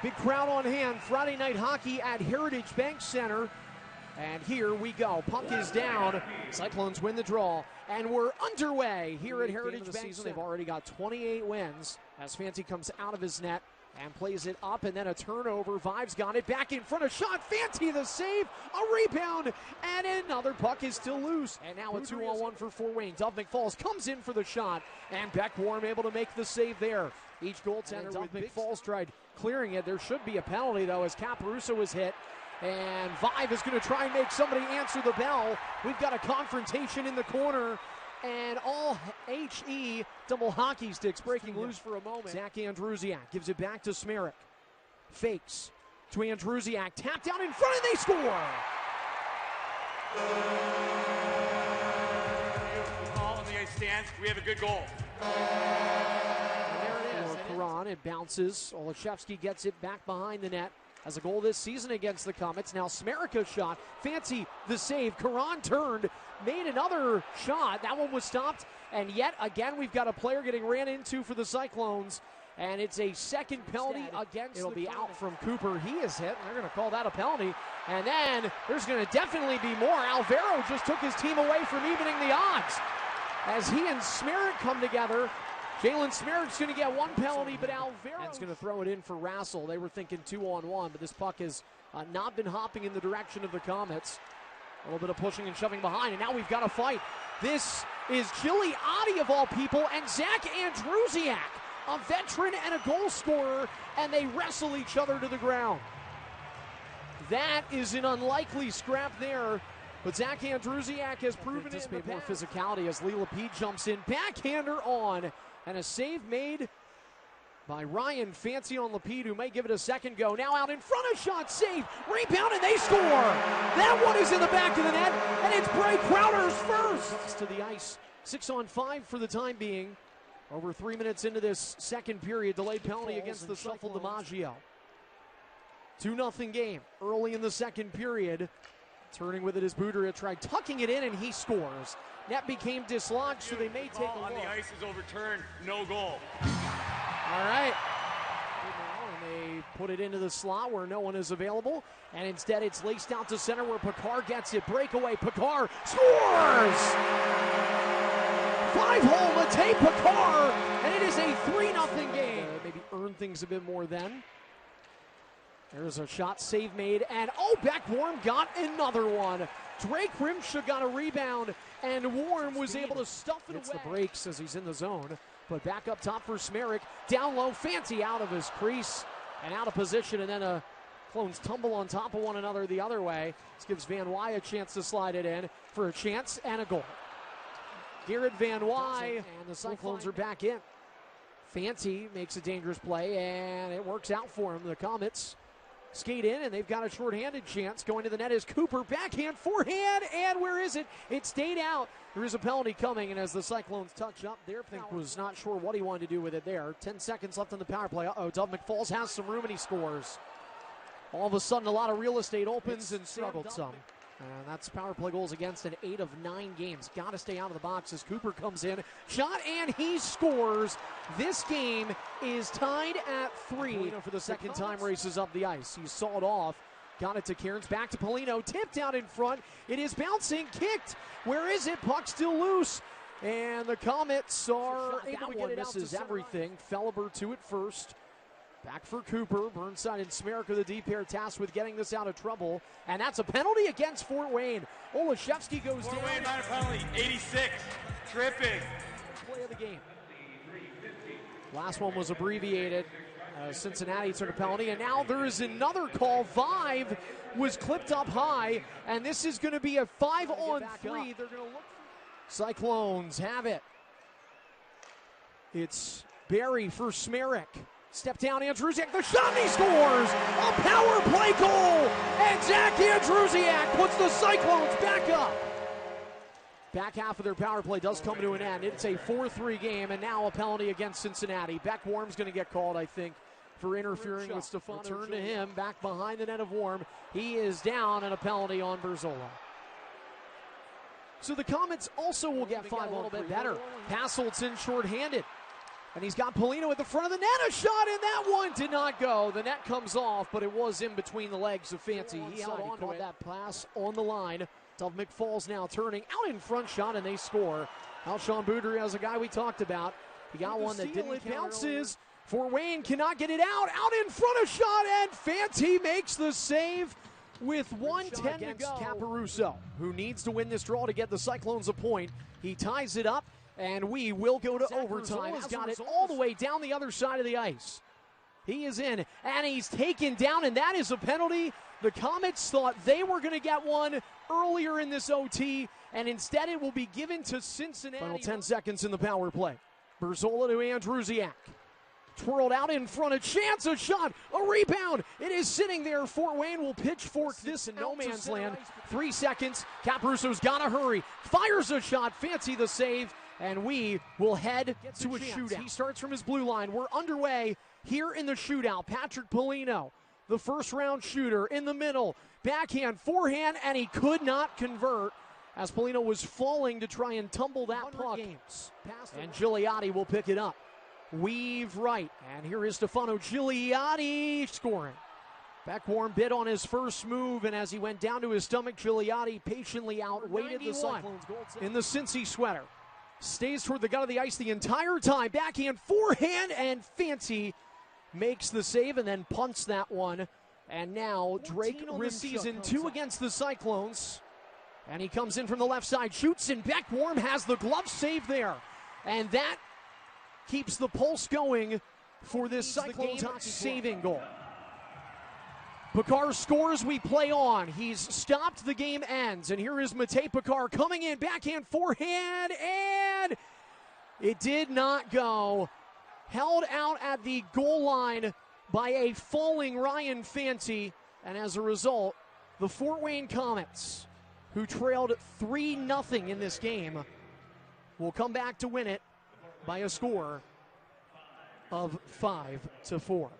Big crowd on hand, Friday night hockey at Heritage Bank Center. And here we go. Puck is down. Cyclones win the draw. And we're underway here at Heritage Bank Center. They've already got 28 wins as Fancy comes out of his net and plays it up, and then a turnover. Vive's got it back in front of shot. Fancy the save, a rebound, and another puck is still loose. And now a 2-on-1 for Fort Wayne. Dove McFalls comes in for the shot, and Beck Warm able to make the save there. Each goaltender with McFalls tried clearing it. There should be a penalty, though, as Caparuso was hit. And Vive is going to try and make somebody answer the bell. We've got a confrontation in the corner. And all HE double hockey sticks breaking loose for a moment. Zach Andrusiak gives it back to Smerik. Fakes to Andrusiak. Tapped down in front and they score! Ball on the ice stands. We have a good goal. And there it is. Karan, it bounces. Olszewski gets it back behind the net. Has a goal this season against the Comets. Now Smerik a shot. Fancy the save. Karan turned, made another shot. That one was stopped. And yet again, we've got a player getting ran into for the Cyclones. And it's a second penalty against It'll be out from Cooper. He is hit, and they're going to call that a penalty. And then there's going to definitely be more. Alvaro just took his team away from evening the odds. As he and Smerik come together, Jalen Smerik's going to get one penalty, but Alvaro's going to throw it in for Rassel. They were thinking 2-on-1, but this puck has not been hopping in the direction of the Comets. A little bit of pushing and shoving behind, and now we've got a fight. This is Gigliotti of all people, and Zach Andrusiak, a veteran and a goal scorer, and they wrestle each other to the ground. That is an unlikely scrap there. But Zach Andrusiak has proven it in the more physicality as Lee Lapide jumps in. Backhander on. And a save made by Ryan Fancy on Lapide, who may give it a second go. Now out in front of shot, save, rebound, and they score. That one is in the back of the net, and it's Bray Crowder's first. To the ice, 6-on-5 for the time being. Over 3 minutes into this second period, delayed penalty against the Shuffle DiMaggio. 2-0 game early in the second period. Turning with it as Boudria tried tucking it in, and he scores. Net became dislodged, so they may take a look. On the ice is overturned, no goal. All right. And they put it into the slot where no one is available, and instead it's laced out to center where Picard gets it. Breakaway, Picard scores! 5-hole, Matej Picard, and it is a 3-0 game. Maybe earn things a bit more then. There's a shot save made, and Beck Warm got another one. Drake Rimsha got a rebound, and Warm was able to stuff it away. It's the breaks as he's in the zone, but back up top for Smerik. Down low, Fancy out of his crease and out of position, and then Clones tumble on top of one another the other way. This gives Van Wy a chance to slide it in for a chance and a goal. Garrett Van Wy, and the Cyclones are back in. Fancy makes a dangerous play, and it works out for him. The Comets skate in, and they've got a shorthanded chance. Going to the net is Cooper. Backhand, forehand, and where is it? It stayed out. There is a penalty coming, and as the Cyclones touch up, their Pink was not sure what he wanted to do with it there. 10 seconds left on the power play. Dove McFalls has some room, and he scores. All of a sudden, a lot of real estate opens and struggled some. And that's power play goals against in 8 of 9 games. Got to stay out of the box as Cooper comes in. Shot, and he scores. This game is tied at 3. For the second time, races up the ice. He sawed off. Got it to Cairns. Back to Polino. Tipped out in front. It is bouncing. Kicked. Where is it? Puck still loose. And the Comets are able to get it out. Misses everything. Felleber to it first. Back for Cooper. Burnside and Smerik are the deep pair tasked with getting this out of trouble. And that's a penalty against Fort Wayne. Olszewski goes down. Fort Wayne, not a penalty. 86. Tripping. Play of the game. Last one was abbreviated. Cincinnati took a penalty. And now there is another call. Vive was clipped up high. And this is going to be a 5-on-3. They're going to look for Cyclones have it. It's Barry for Smerik. Step down, Andrusiak, the shot, and he scores! A power play goal! And Zach Andrusiak puts the Cyclones back up. Back half of their power play does come to an end. It's a 4-3 game, and now a penalty against Cincinnati. Beck Warm's going to get called, I think, for interfering with Stefano. Turn to him, back behind the net of Warm. He is down, and a penalty on Berzola. So the Comets also will get 5 a little bit better. Hasselt's in shorthanded. And he's got Polino at the front of the net. A shot, and that one did not go. The net comes off, but it was in between the legs of Fancy. He held on to that pass on the line. Dov McFall's now turning out in front shot, and they score. Alshon Boudry has a guy we talked about. He got one that didn't count. Bounces. Fort Wayne cannot get it out. Out in front of shot, and Fancy makes the save with 1:10 to go. Caparuso, who needs to win this draw to get the Cyclones a point. He ties it up, and we will go to overtime. He's got it all the way down the other side of the ice. He is in, and he's taken down, and that is a penalty. The Comets thought they were going to get one earlier in this OT, and instead it will be given to Cincinnati. Final 10 seconds in the power play. Berzola to Andrusiak. Twirled out in front, a chance, a shot, a rebound. It is sitting there. Fort Wayne will pitchfork this in no man's land. 3 seconds. Caparuso's got to hurry. Fires a shot. Fancy the save. And we will head to a shootout. He starts from his blue line. We're underway here in the shootout. Patrick Polino, the first-round shooter, in the middle. Backhand, forehand, and he could not convert as Polino was falling to try and tumble that puck. And Gigliotti will pick it up. Weave right, and here is Stefano Gigliotti scoring. Beckwarm bit on his first move, and as he went down to his stomach, Gigliotti patiently outweighted the Cyclones in the Cincy sweater. Stays toward the gut of the ice the entire time. Backhand, forehand, and Fancy makes the save and then punts that one. And now Drake risks season 2 against the Cyclones. And he comes in from the left side, shoots, and Beckwarm has the glove save there. And that keeps the pulse going for this Cyclones saving goal. Picard scores, we play on. He's stopped, the game ends. And here is Matej Picard coming in, backhand, forehand, and it did not go. Held out at the goal line by a falling Ryan Fancy. And as a result, the Fort Wayne Komets, who trailed 3-0 in this game, will come back to win it by a score of 5-4.